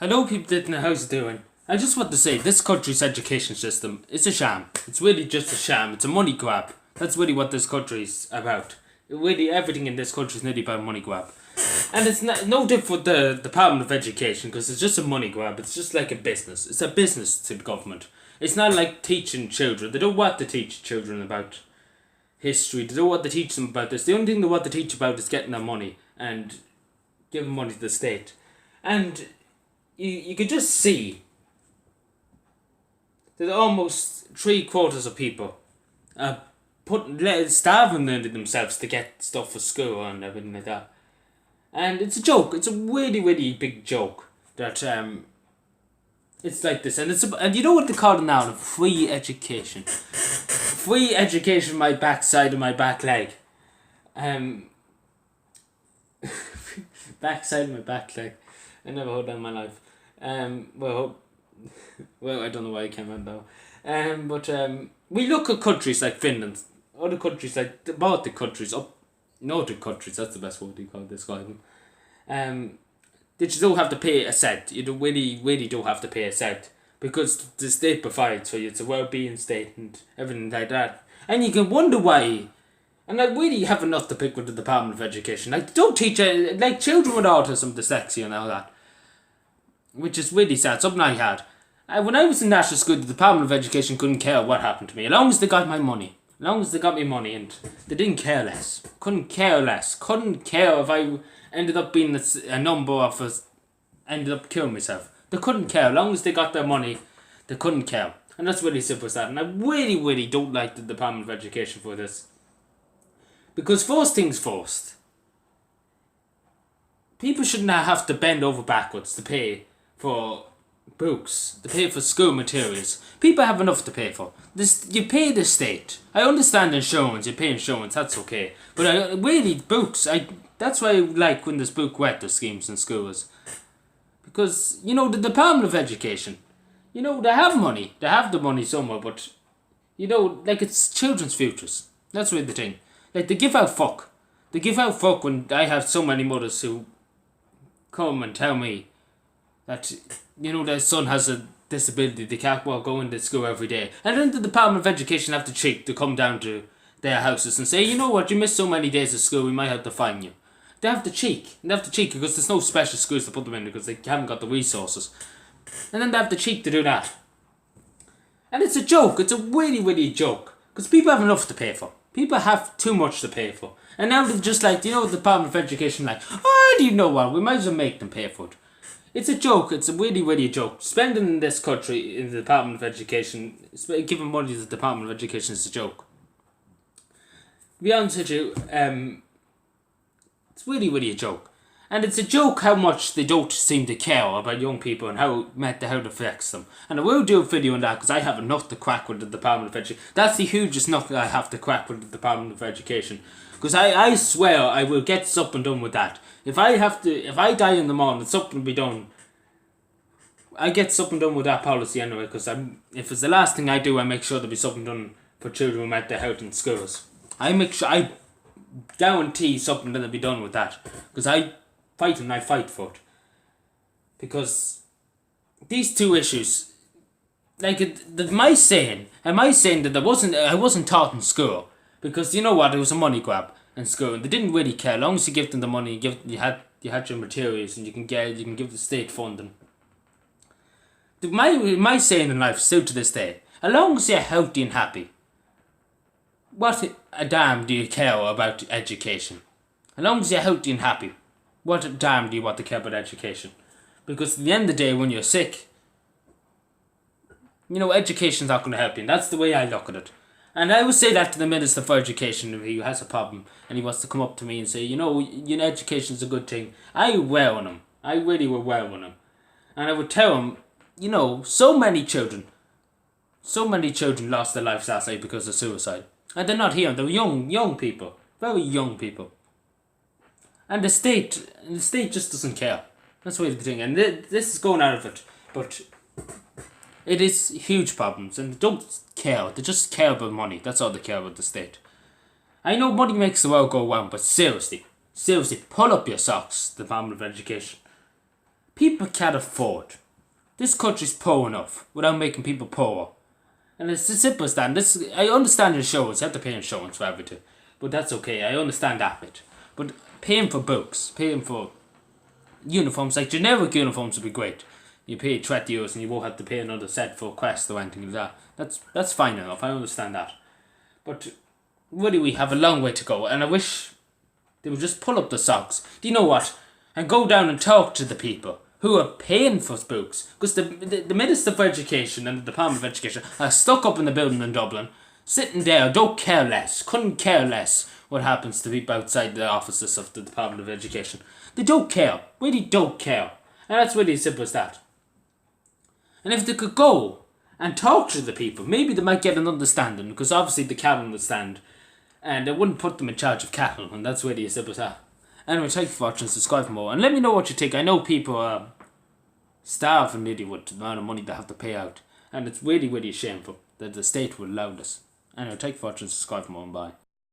Hello people listening, how's it doing? I just want to say, this country's education system is a sham. It's really just a sham. It's a money grab. That's really what this country is about. Really, everything in this country is nearly about money grab. And it's no different with the Department of Education, because it's just a money grab. It's just like a business. It's a business to the government. It's not like teaching children. They don't want to teach children about history. They don't want to teach them about this. The only thing they want to teach about is getting their money and giving money to the state. And you could just see that almost 3/4 of people are starving themselves to get stuff for school and everything like that. And it's a joke. It's a really, really big joke that it's like this. And you know what they call it now? Free education. Free education, my backside and my back leg. Backside and my back leg. I never heard that in my life. Well, I don't know why I came out now. But we look at countries like Finland, other countries like the Baltic countries, Nordic countries, that's the best word you can describe them. That you don't have to pay a cent. You don't really don't have to pay a cent, because the state provides for you. It's a well-being state and everything like that. And you can wonder why. And I really have enough to pick with the Department of Education. Like, don't teach like children with autism, dyslexia and all that. Which is really sad. Something I had. When I was in national school, the Department of Education couldn't care what happened to me. As long as they got my money. As long as they got me money, and they didn't care less. Couldn't care less. Couldn't care if I ended up being a number of us, ended up killing myself. They couldn't care. As long as they got their money, they couldn't care. And that's really simple as that. And I really, really don't like the Department of Education for this. Because first things first, people shouldn't have to bend over backwards to pay for books, to pay for school materials. People have enough to pay for. You pay the state. I understand insurance, you pay insurance, that's okay. But really, books, that's why I like when there's book rental schemes in schools. Because, the Department of Education, they have money. They have the money somewhere, but, it's children's futures. That's really the thing. Like, they give out fuck. They give out fuck when I have so many mothers who come and tell me that, their son has a disability, they can't go into school every day. And then the Department of Education have the cheek to come down to their houses and say, you know what, you missed so many days of school, we might have to fine you. They have the cheek. They have the cheek because there's no special schools to put them in because they haven't got the resources. And then they have the cheek to do that. And it's a joke. It's a really, really joke. Because people have enough to pay for. People have too much to pay for. And now they're just like, the Department of Education, like, oh, do you know what? We might as well make them pay for it. It's a joke. It's a really, really joke. Spending in this country, in the Department of Education, giving money to the Department of Education is a joke. To be honest with you, it's really, really a joke. And it's a joke how much they don't seem to care about young people and how it affects them. And I will do a video on that because I have enough to crack with the Department of Education. That's the hugest nut that I have to crack with the Department of Education. Because I swear I will get something done with that. If I die in the morning, something will be done. I get something done with that policy anyway, because if it's the last thing I do, I make sure there'll be something done for children with mental health in schools. I guarantee something that'll be done with that. Because I fight for it. Because these two issues, like, am I saying that I wasn't taught in school? Because you know what, it was a money grab in school. They didn't really care. As long as you give them the money, you had your materials, and you can give the state funding. My saying in life, still to this day, as long as you're healthy and happy, what a damn do you care about education? As long as you're healthy and happy, what a damn do you want to care about education? Because at the end of the day, when you're sick, education's not going to help you. And that's the way I look at it. And I would say that to the Minister for Education if he has a problem and he wants to come up to me and say, education's a good thing. I would well on him. I really would well on him. And I would tell him, so many children lost their lives last night because of suicide. And they're not here. They're young people. Very young people. And the state just doesn't care. That's what the thing. And this is going out of it. But it is huge problems, and they don't care. They just care about money. That's all they care about, the state. I know money makes the world go round, but seriously, pull up your socks, Department of Education. People can't afford. This country's poor enough without making people poor. And it's as simple as that. This, I understand insurance, you have to pay insurance for everything. But that's okay, I understand that bit. But paying for books, paying for uniforms, like generic uniforms would be great. You pay €20 and you won't have to pay another set for Quest or anything like that. That's fine enough, I understand that. But really we have a long way to go, and I wish they would just pull up the socks. Do you know what? And go down and talk to the people who are paying for books. Because the Minister for Education and the Department of Education are stuck up in the building in Dublin, sitting there, don't care less, couldn't care less what happens to people outside the offices of the Department of Education. They don't care, really don't care. And that's really as simple as that. And if they could go and talk to the people, maybe they might get an understanding, because obviously they can't understand, and they wouldn't put them in charge of cattle, and that's really as simple as that. Anyway, thank you for watching, subscribe for more, and let me know what you think. I know people are starving nearly with the amount of money they have to pay out, and it's really, really shameful that the state would allow this. Anyway, thank you for watching, subscribe for more, and bye.